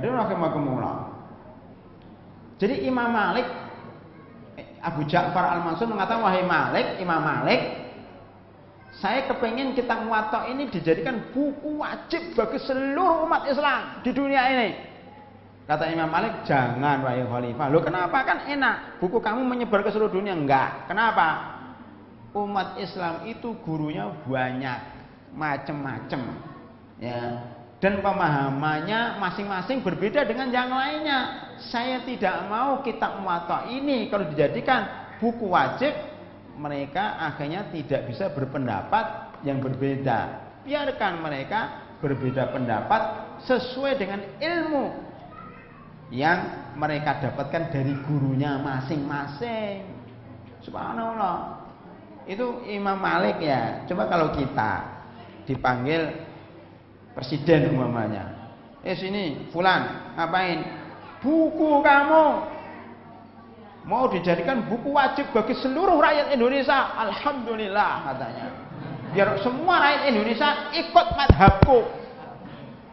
Hadirin rahimakumullah. Jadi Imam Malik, Abu Ja'far Al-Mansur mengatakan, wahai Malik, Imam Malik, saya kepengen kitab Muwatta ini dijadikan buku wajib bagi seluruh umat Islam di dunia ini. Kata Imam Malik, jangan wahai khalifah. Loh kenapa? Kan enak, buku kamu menyebar ke seluruh dunia. Enggak. Kenapa? Umat Islam itu gurunya banyak, macam-macam, ya. Dan pemahamannya masing-masing berbeda dengan yang lainnya. Saya tidak mau kitab Muwatta ini kalau dijadikan buku wajib, mereka akhirnya tidak bisa berpendapat yang berbeda. Biarkan mereka berbeda pendapat sesuai dengan ilmu yang mereka dapatkan dari gurunya masing-masing. Subhanallah. Itu Imam Malik ya. Coba kalau kita dipanggil presiden umpamanya, sini fulan, ngapain? Buku kamu mau dijadikan buku wajib bagi seluruh rakyat Indonesia. Alhamdulillah katanya. Biar semua rakyat Indonesia ikut madhabku.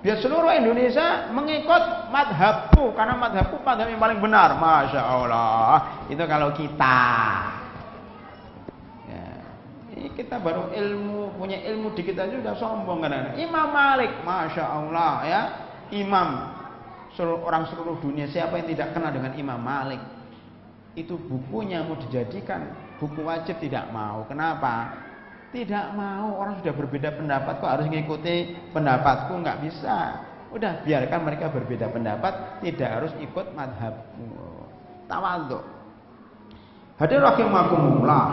Biar seluruh Indonesia mengikut madhabku. Karena madhabku madhab yang paling benar. Masya Allah. Itu kalau kita. Ya. Ini kita baru punya ilmu dikit aja sudah sombong kadang-kadang. Imam Malik. Masya Allah ya. Imam. Orang seluruh dunia. Siapa yang tidak kenal dengan Imam Malik? Itu bukunya mau dijadikan buku wajib, tidak mau. Kenapa? Tidak mau. Orang sudah berbeda pendapat kok harus mengikuti pendapatku? Nggak bisa. Udah biarkan mereka berbeda pendapat, tidak harus ikut madhabmu. Tawadhu. Hadirin rahimakumullah.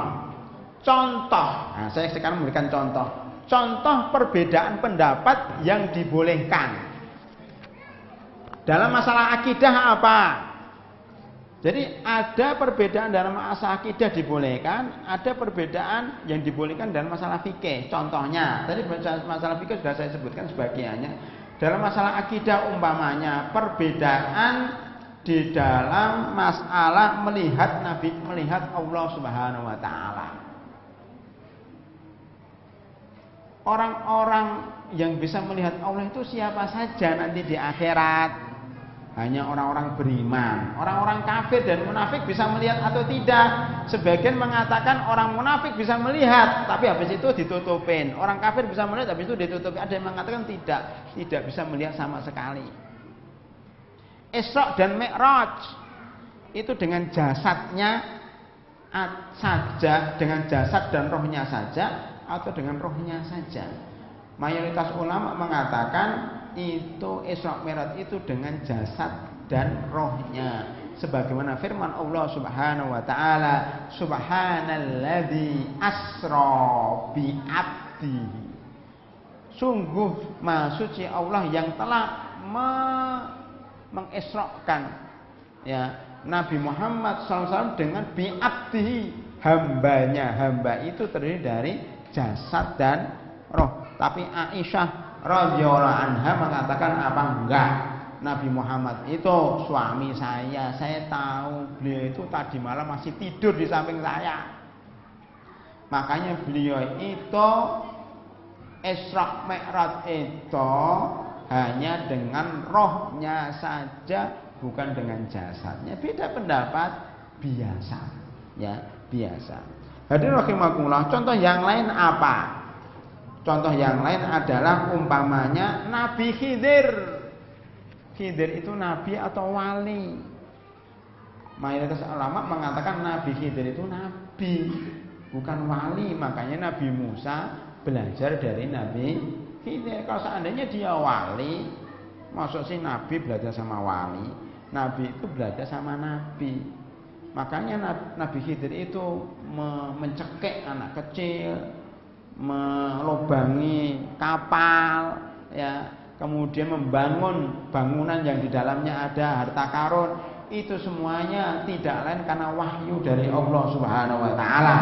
Contoh. Nah, saya sekarang memberikan contoh. Contoh perbedaan pendapat yang dibolehkan dalam masalah akidah apa? Jadi ada perbedaan dalam masalah akidah dibolehkan, ada perbedaan yang dibolehkan dalam masalah fikih. Contohnya, tadi masalah fikih sudah saya sebutkan sebagiannya. Dalam masalah akidah umpamanya perbedaan di dalam masalah melihat Allah Subhanahu wa taala. Orang-orang yang bisa melihat Allah itu siapa saja nanti di akhirat? Hanya orang-orang beriman. Orang-orang kafir dan munafik bisa melihat atau tidak? Sebagian mengatakan orang munafik bisa melihat, tapi habis itu ditutupin. Orang kafir bisa melihat, habis itu ditutupin. Ada yang mengatakan tidak bisa melihat sama sekali. Isra dan Mi'raj itu dengan jasadnya saja, dengan jasad dan rohnya saja, atau dengan rohnya saja. Mayoritas ulama mengatakan itu Isra Mi'raj itu dengan jasad dan rohnya, sebagaimana firman Allah Subhanahu wa taala, subhanalladzi asra bi 'abdihi. Sungguh maha suci Allah yang telah mengisrakan ya Nabi Muhammad SAW dengan bi 'abdihi, hambanya. Hamba itu terdiri dari jasad dan roh. Tapi Aisyah radhiyallahu anha mengatakan apa? Enggak. Nabi Muhammad itu suami saya tahu beliau itu tadi malam masih tidur di samping saya. Makanya beliau itu Isra Mi'raj itu hanya dengan rohnya saja, bukan dengan jasadnya. Beda pendapat, biasa ya, biasa. Hadirin rahimakumullah. Contoh yang lain apa? Contoh yang lain adalah umpamanya Nabi Khidir. Khidir itu nabi atau wali? Mayoritas ulama mengatakan Nabi Khidir itu nabi, bukan wali. Makanya Nabi Musa belajar dari Nabi Khidir. Kalau seandainya dia wali, maksud sih nabi belajar sama wali? Nabi itu belajar sama nabi. Makanya Nabi Khidir itu mencekik anak kecil, melubangi kapal ya, kemudian membangun bangunan yang di dalamnya ada harta karun. Itu semuanya tidak lain karena wahyu dari Allah Subhanahu wa taala.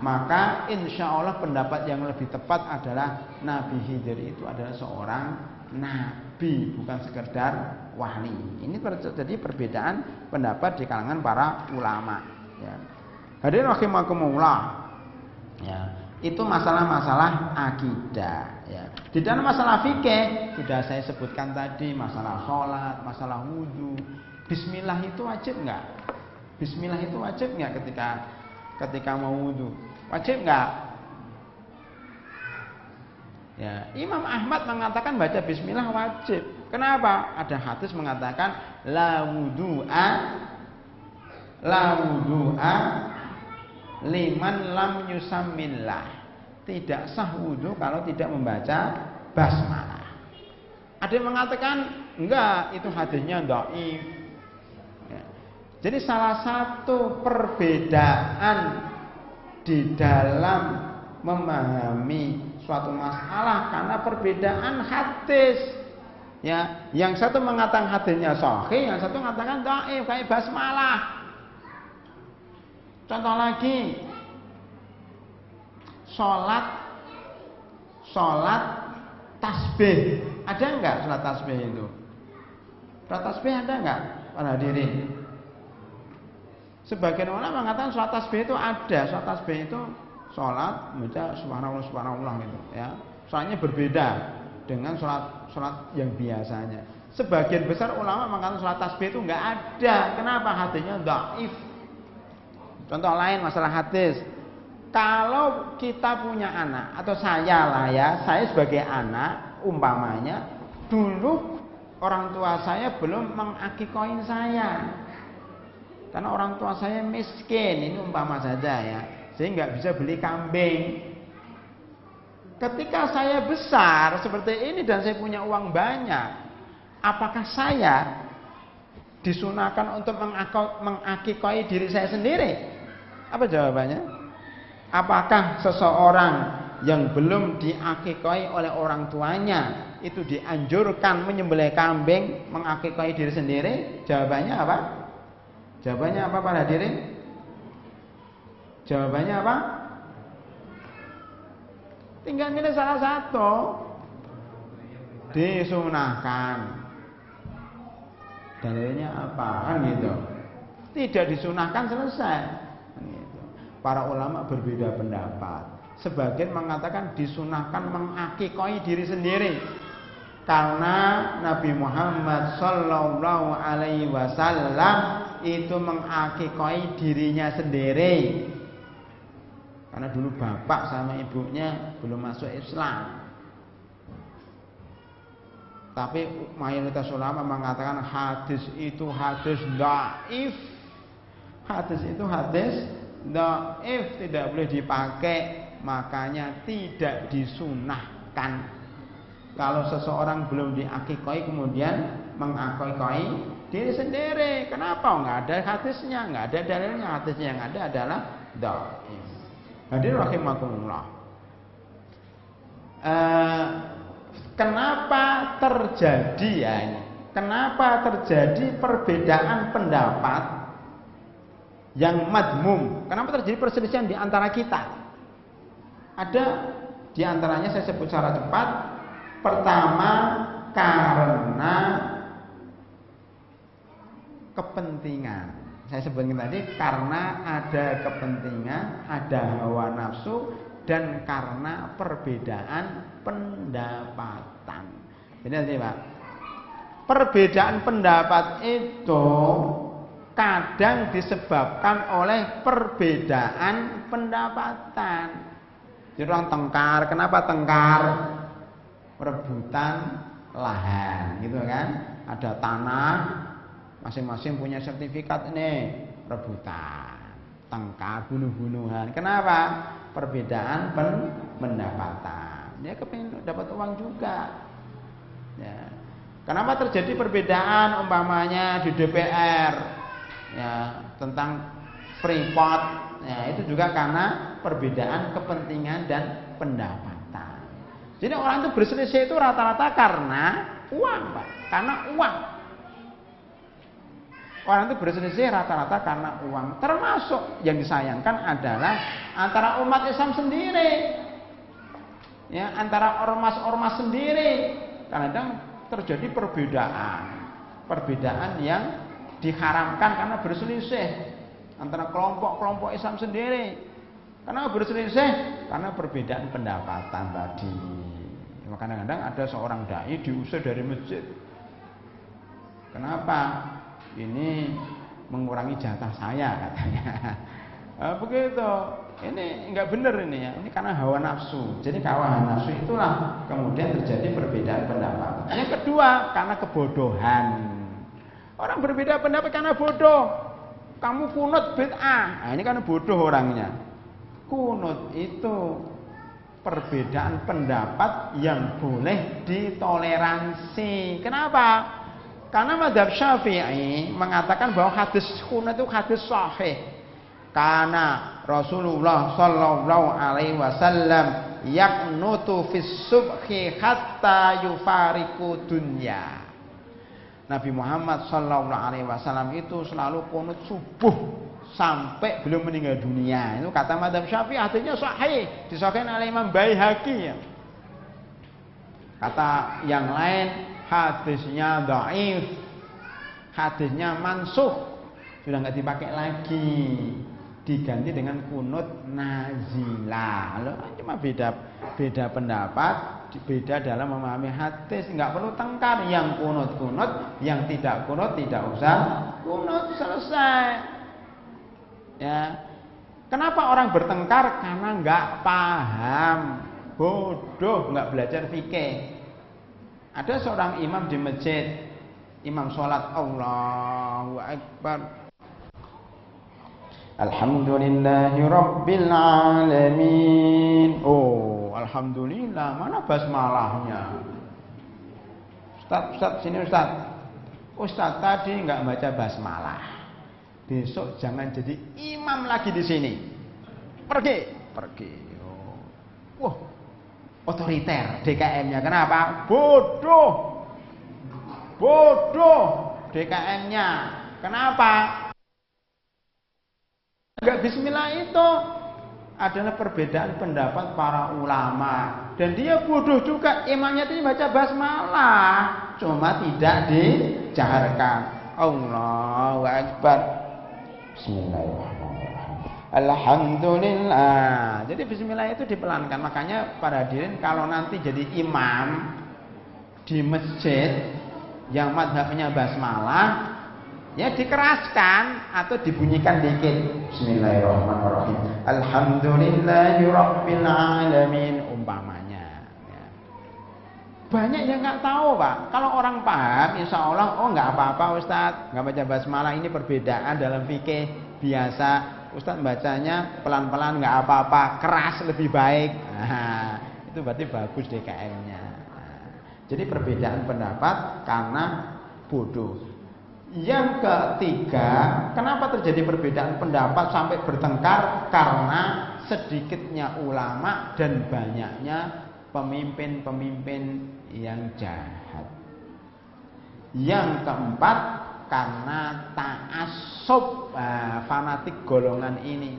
Maka insya Allah pendapat yang lebih tepat adalah Nabi Khidir itu adalah seorang nabi, bukan sekedar wali. Ini terjadi perbedaan pendapat di kalangan para ulama ya. Hadirin rahimakumullah ya. Itu masalah-masalah akidah ya. Di dalam masalah fikih sudah saya sebutkan tadi, masalah sholat, masalah wudhu. Bismillah itu wajib nggak? Bismillah itu wajib nggak ketika mau wudhu? Wajib nggak? Ya, Imam Ahmad mengatakan baca Bismillah wajib. Kenapa? Ada hadis mengatakan la wudu'a liman lam yusammillah. Tidak sah wudhu kalau tidak membaca basmalah. Ada yang mengatakan enggak, itu hadisnya dhaif. Ya. Jadi salah satu perbedaan di dalam memahami suatu masalah karena perbedaan hadis. Ya, yang satu mengatakan hadisnya sahih, yang satu mengatakan dhaif kayak basmalah. Contoh lagi, sholat tasbih, ada enggak sholat tasbih itu? Sholat tasbih ada enggak para hadirin? Sebagian ulama mengatakan sholat tasbih itu ada. Sholat tasbih itu sholat membaca subhanallah subhanallah gitu ya. Soalnya berbeda dengan sholat yang biasanya. Sebagian besar ulama mengatakan sholat tasbih itu enggak ada. Kenapa? Hadisnya dhaif. Contoh lain masalah hadis. Kalau kita punya anak atau saya lah ya, saya sebagai anak umpamanya dulu orang tua saya belum mengakikoin saya karena orang tua saya miskin, ini umpama saja ya, sehingga nggak bisa beli kambing. Ketika saya besar seperti ini dan saya punya uang banyak, apakah saya disunahkan untuk mengakikoi diri saya sendiri? Apa jawabannya? Apakah seseorang yang belum diakikoi oleh orang tuanya itu dianjurkan menyembelih kambing, mengakikoi diri sendiri? Jawabannya apa? Jawabannya apa para hadirin? Jawabannya apa? Tinggal milih salah satu. Disunahkan. Dalilnya apa? Kan gitu. Tidak disunahkan, selesai. Para ulama berbeda pendapat. Sebagian mengatakan disunahkan mengakikoi diri sendiri karena Nabi Muhammad Sallallahu Alaihi Wasallam itu mengakikoi dirinya sendiri karena dulu bapak sama ibunya belum masuk Islam. Tapi mayoritas ulama mengatakan hadis itu hadis dhaif. Hadis itu hadis dhaif, tidak boleh dipakai, makanya tidak disunahkan. Kalau seseorang belum diakikoi kemudian mengakikoi diri sendiri, kenapa? Nggak ada hadisnya, nggak ada dalilnya. Hadisnya yang ada adalah dhaif. Hadirin rahimakumullah. Kenapa terjadi ya ini? Kenapa terjadi perbedaan pendapat yang madmum? Kenapa terjadi perselisihan di antara kita? Ada di antaranya saya sebut secara cepat. Pertama, karena kepentingan. Saya sebutkan tadi karena ada kepentingan, ada hawa nafsu, dan karena perbedaan pendapatan. Jadi nanti Pak, perbedaan pendapat itu kadang disebabkan oleh perbedaan pendapatan. Jadi orang tengkar, kenapa tengkar? Perebutan lahan, gitu kan? Ada tanah, masing-masing punya sertifikat ini, rebutan, tengkar, bunuh-bunuhan. Kenapa? Perbedaan pendapatan. Dia kepingin dapat uang juga. Ya. Kenapa terjadi perbedaan umpamanya di DPR? Ya, tentang Freeport, ya, itu juga karena perbedaan kepentingan dan pendapatan. Jadi orang itu berselisih itu rata-rata karena uang, Pak. Karena uang. Orang itu berselisih rata-rata karena uang. Termasuk yang disayangkan adalah antara umat Islam sendiri, ya, antara ormas-ormas sendiri. Kadang terjadi perbedaan yang diharamkan karena berselisih antara kelompok-kelompok Islam sendiri. Karena berselisih karena perbedaan pendapatan tadi. Kadang-kadang ada seorang dai diusir dari masjid. Kenapa? Ini mengurangi jatah saya katanya. Begitu. Ini enggak benar ini ya. Ini karena hawa nafsu. Jadi hawa nafsu itulah kemudian terjadi perbedaan pendapat. Yang kedua, karena kebodohan. Orang berbeda pendapat karena bodoh. Kamu kunut bid'ah. Nah, ini karena bodoh orangnya. Kunut itu perbedaan pendapat yang boleh ditoleransi. Kenapa? Karena mazhab Syafi'i mengatakan bahwa hadis kunut itu hadis sahih. Karena Rasulullah sallallahu alaihi wasallam yaqnutu fis subhi hatta yufariqu dunya. Nabi Muhammad sallallahu alaihi wasallam itu selalu kunut subuh sampai belum meninggal dunia. Itu kata mazhab Syafi'i, hadisnya sahih, disahihkan oleh Imam Baihaqi ya. Kata yang lain hadisnya dhaif, hadisnya mansukh, sudah enggak dipakai lagi, diganti dengan kunut nazilah. Cuma beda pendapat, beda dalam memahami hadis, enggak perlu tengkar. Yang kunut, yang tidak kunut tidak usah kunut, selesai. Ya. Kenapa orang bertengkar? Karena enggak paham, bodoh, enggak belajar fikih. Ada seorang imam di masjid, imam sholat, Allahu Akbar, Alhamdulillahi Rabbil Alamin. Oh, Alhamdulillah, mana basmalahnya? Ustaz, sini Ustaz. Ustaz tadi enggak baca basmalah. Besok jangan jadi imam lagi di sini. Pergi. Oh. Wah, otoriter DKM-nya. Kenapa? Bodoh DKM-nya. Kenapa? Enggak bismillah itu adalah perbedaan pendapat para ulama, dan dia bodoh juga. Imamnya itu baca basmalah, cuma tidak dijaharkan. Allahu Akbar, Bismillahirrahmanirrahim, Alhamdulillah. Jadi bismillah itu dipelankan. Makanya para hadirin, kalau nanti jadi imam di masjid yang madhabnya basmalah, ya dikeraskan atau dibunyikan dikit. Bismillahirrahmanirrahim, Alhamdulillahi Rabbil Alamin, umpamanya ya. Banyak yang nggak tahu Pak. Kalau orang paham, insya Allah, oh nggak apa-apa Ustadz, nggak baca basmalah, ini perbedaan dalam fikih biasa. Ustadz bacanya pelan-pelan nggak apa-apa, keras lebih baik. Nah, itu berarti bagus DKM-nya. Nah, jadi perbedaan pendapat karena bodoh. Yang ketiga, kenapa terjadi perbedaan pendapat sampai bertengkar? Karena sedikitnya ulama dan banyaknya pemimpin-pemimpin yang jahat. Yang keempat, karena ta'assub, fanatik golongan ini.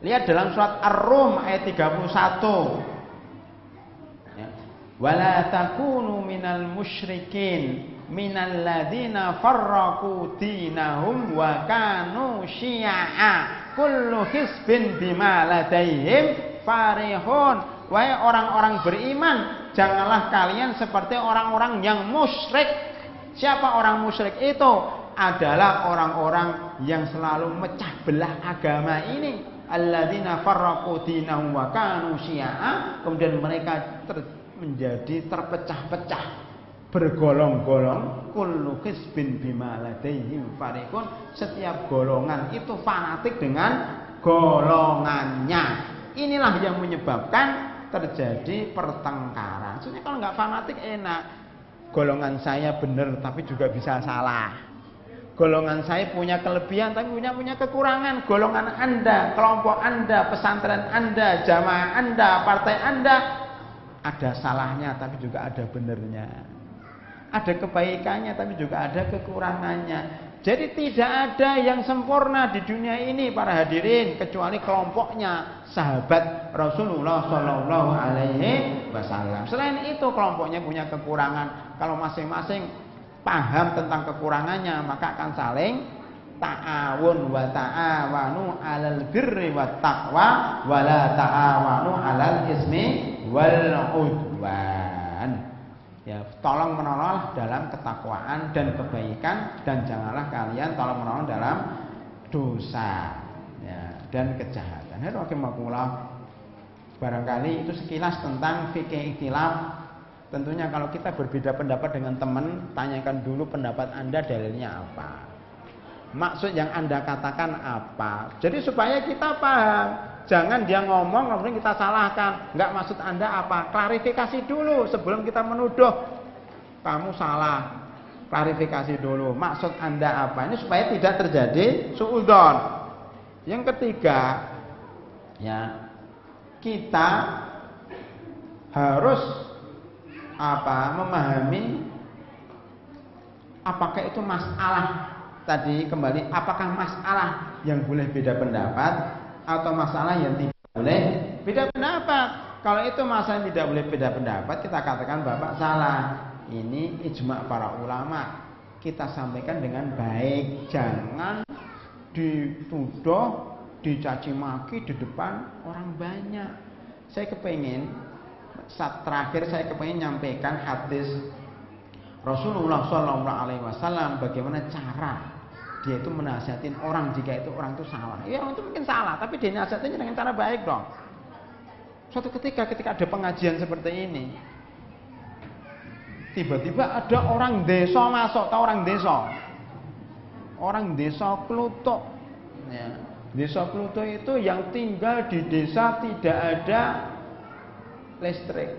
Lihat dalam surat Ar-Rum ayat 31. Ya. Wala takunu minal musyrikin minal ladina farraqu dinahum wa kanu syi'a kullu hizbin bima ladaihim farihun. Wahai orang-orang beriman, janganlah kalian seperti orang-orang yang musyrik. Siapa orang musyrik itu? Adalah orang-orang yang selalu mecah belah agama ini. Alladzina farraqu dinahum wa kanu syi'a. Kemudian mereka menjadi terpecah-pecah, bergolong-golong. Kullu hizbin bima ladaihim farihun. Setiap golongan itu fanatik dengan golongannya. Inilah yang menyebabkan terjadi pertengkaran. Sebenarnya kalau nggak fanatik enak. Golongan saya benar tapi juga bisa salah. Golongan saya punya kelebihan tapi punya kekurangan. Golongan Anda, kelompok Anda, pesantren Anda, jamaah Anda, partai Anda ada salahnya tapi juga ada benernya. Ada kebaikannya tapi juga ada kekurangannya. Jadi tidak ada yang sempurna di dunia ini para hadirin, kecuali kelompoknya sahabat Rasulullah Shallallahu Alaihi Wasallam. Selain itu kelompoknya punya kekurangan. Kalau masing-masing paham tentang kekurangannya, maka akan saling ta'awun wa ta'awanu 'alal birri wat taqwa wa la ta'awanu 'alal ismi wal udwan. Ya, tolong menolong dalam ketakwaan dan kebaikan, dan janganlah kalian tolong menolong dalam dosa, ya, dan kejahatan. Rahimakumullah. Barangkali itu sekilas tentang fikih ikhtilaf. Tentunya kalau kita berbeda pendapat dengan teman, tanyakan dulu pendapat Anda dalilnya apa. Maksud yang Anda katakan apa. Jadi supaya kita paham. Jangan dia ngomong kemudian kita salahkan. Enggak, maksud Anda apa? Klarifikasi dulu sebelum kita menuduh. Kamu salah. Klarifikasi dulu. Maksud Anda apa? Ini supaya tidak terjadi suudzon. Yang ketiga, ya, kita harus memahami apakah itu masalah tadi, kembali, apakah masalah yang boleh beda pendapat atau masalah yang tidak boleh beda pendapat. Kalau itu masalah yang tidak boleh beda pendapat, kita katakan Bapak salah. Ini ijma para ulama. Kita sampaikan dengan baik, jangan dituduh, dicaci maki di depan orang banyak. Saya kepengen, saat terakhir saya kepengen nyampaikan hadis Rasulullah SAW, bagaimana cara dia itu menasihatin orang jika itu orang itu salah. Ya, orang itu mungkin salah, tapi dia nasihatinnya dengan cara baik dong. Suatu ketika ada pengajian seperti ini, tiba-tiba ada orang desa masuk. Tahu orang desa? Orang desa Klutuk, ya. Desa Klutuk itu yang tinggal di desa tidak ada listrik,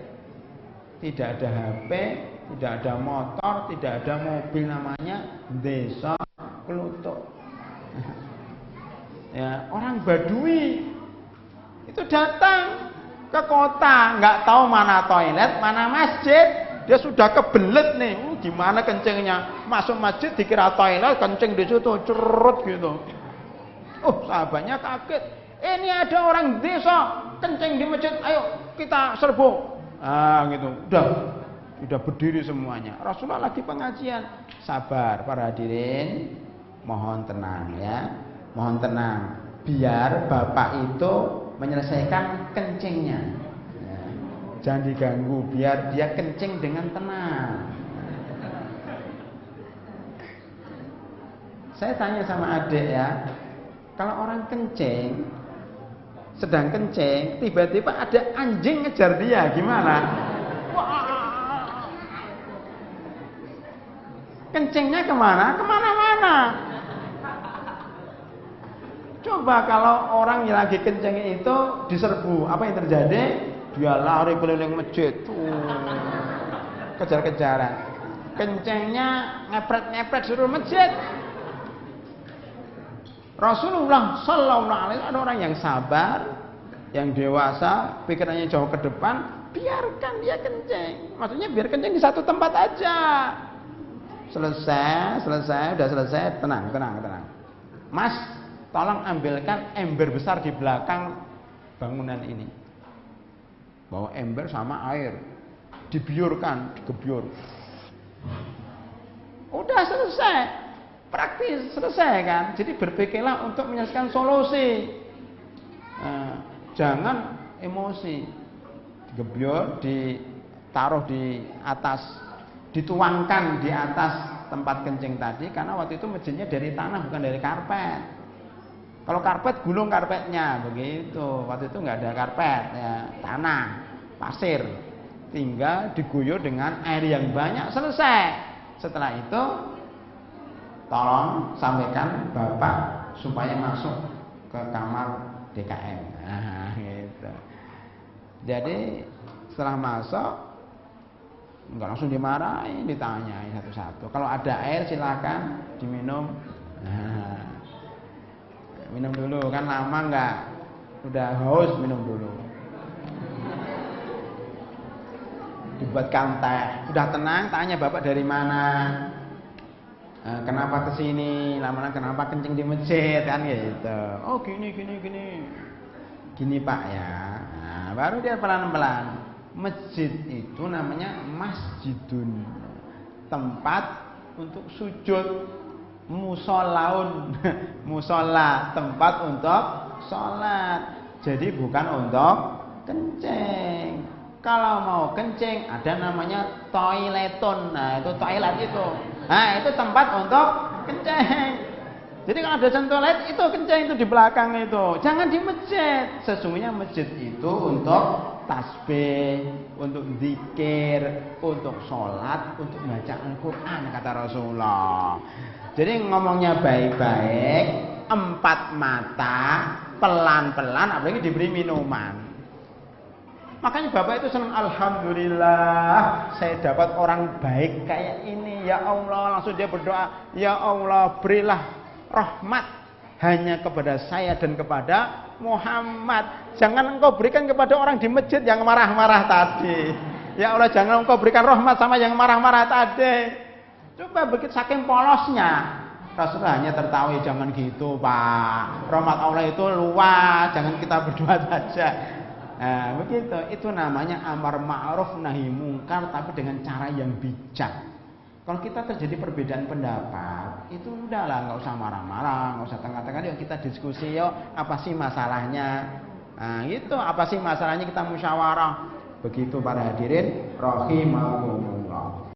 tidak ada HP, tidak ada motor, tidak ada mobil, namanya Desa Klutuk. Ya, orang Badui itu datang ke kota, nggak tahu mana toilet, mana masjid. Dia sudah kebelet nih, gimana kencingnya? Masuk masjid dikira toilet, kencing di situ, cerut gitu. Sahabatnya kaget. Ini ada orang desa kencing di masjid, ayo kita serbu. Gitu. Udah berdiri semuanya. Rasulullah lagi pengajian. Sabar para hadirin, mohon tenang ya. Mohon tenang. Biar Bapak itu menyelesaikan kencingnya. Ya. Jangan diganggu, biar dia kencing dengan tenang. Saya tanya sama adik ya. Kalau orang kencing, sedang kencing, tiba-tiba ada anjing ngejar dia, gimana? Wah. Kencingnya kemana? Kemana-mana. Coba kalau orang yang lagi kencing itu diserbu, apa yang terjadi? Dia lari keliling masjid, kejar-kejaran. Kencingnya ngepret-ngepret seluruh masjid. Rasulullah Sallallahu Alaihi Wasallam ada orang yang sabar, yang dewasa, pikirannya jauh ke depan, biarkan dia kencing. Maksudnya biar kencing di satu tempat aja. Selesai, udah selesai, tenang. Mas, tolong ambilkan ember besar di belakang bangunan ini. Bawa ember sama air, dibiurkan, digebyur. Udah selesai. Praktis, selesai kan. Jadi berpikirlah untuk menyelesaikan solusi. Jangan emosi. Digebyur, ditaruh di atas, dituangkan di atas tempat kencing tadi, karena waktu itu masjidnya dari tanah bukan dari karpet. Kalau karpet gulung karpetnya begitu. Waktu itu nggak ada karpet, ya, tanah, pasir. Tinggal diguyur dengan air yang banyak, selesai. Setelah itu tolong sampaikan Bapak supaya masuk ke kamar DKM. Nah, gitu. Jadi setelah masuk enggak langsung dimarahin, ditanyain satu-satu. Kalau ada air silakan diminum. Nah, minum dulu, kan lama enggak, udah haus, minum dulu. Dibuatkan teh, udah tenang, tanya Bapak dari mana. Kenapa kesini? Lama-lama kenapa kencing di masjid, kan gitu. Oh gini Pak ya. Nah, baru dia pelan-pelan. Masjid itu namanya masjidun, tempat untuk sujud. Musolaun, musola, tempat untuk sholat. Jadi bukan untuk kencing. Kalau mau kencing ada namanya toileton. Nah, itu toilet itu. Nah, itu tempat untuk kencing. Jadi kalau ada toilet itu kencing itu di belakang itu. Jangan di masjid. Sesungguhnya masjid itu untuk tasbih, untuk zikir, untuk sholat, untuk baca Al-Quran kata Rasulullah. Jadi ngomongnya baik-baik, 4 mata, pelan-pelan, apalagi diberi minuman. Makanya bapak itu senang, alhamdulillah saya dapat orang baik kayak ini. Ya Allah, langsung dia berdoa, ya Allah berilah rahmat hanya kepada saya dan kepada Muhammad. Jangan engkau berikan kepada orang di masjid yang marah-marah tadi. Ya Allah, jangan engkau berikan rahmat sama yang marah-marah tadi. Coba begitu saking polosnya. Rasulullah hanya tertawa, jangan gitu Pak. Rahmat Allah itu luas, jangan kita berdoa saja. Nah, begitu. Itu namanya amar ma'ruf nahi mungkar, tapi dengan cara yang bijak. Kalau kita terjadi perbedaan pendapat, itu udahlah, nggak usah marah-marah, nggak usah tengah-tengah. Yuk kita diskusi, yuk apa sih masalahnya? Nah, itu apa sih masalahnya, kita musyawarah. Begitu para hadirin rahimakumullah.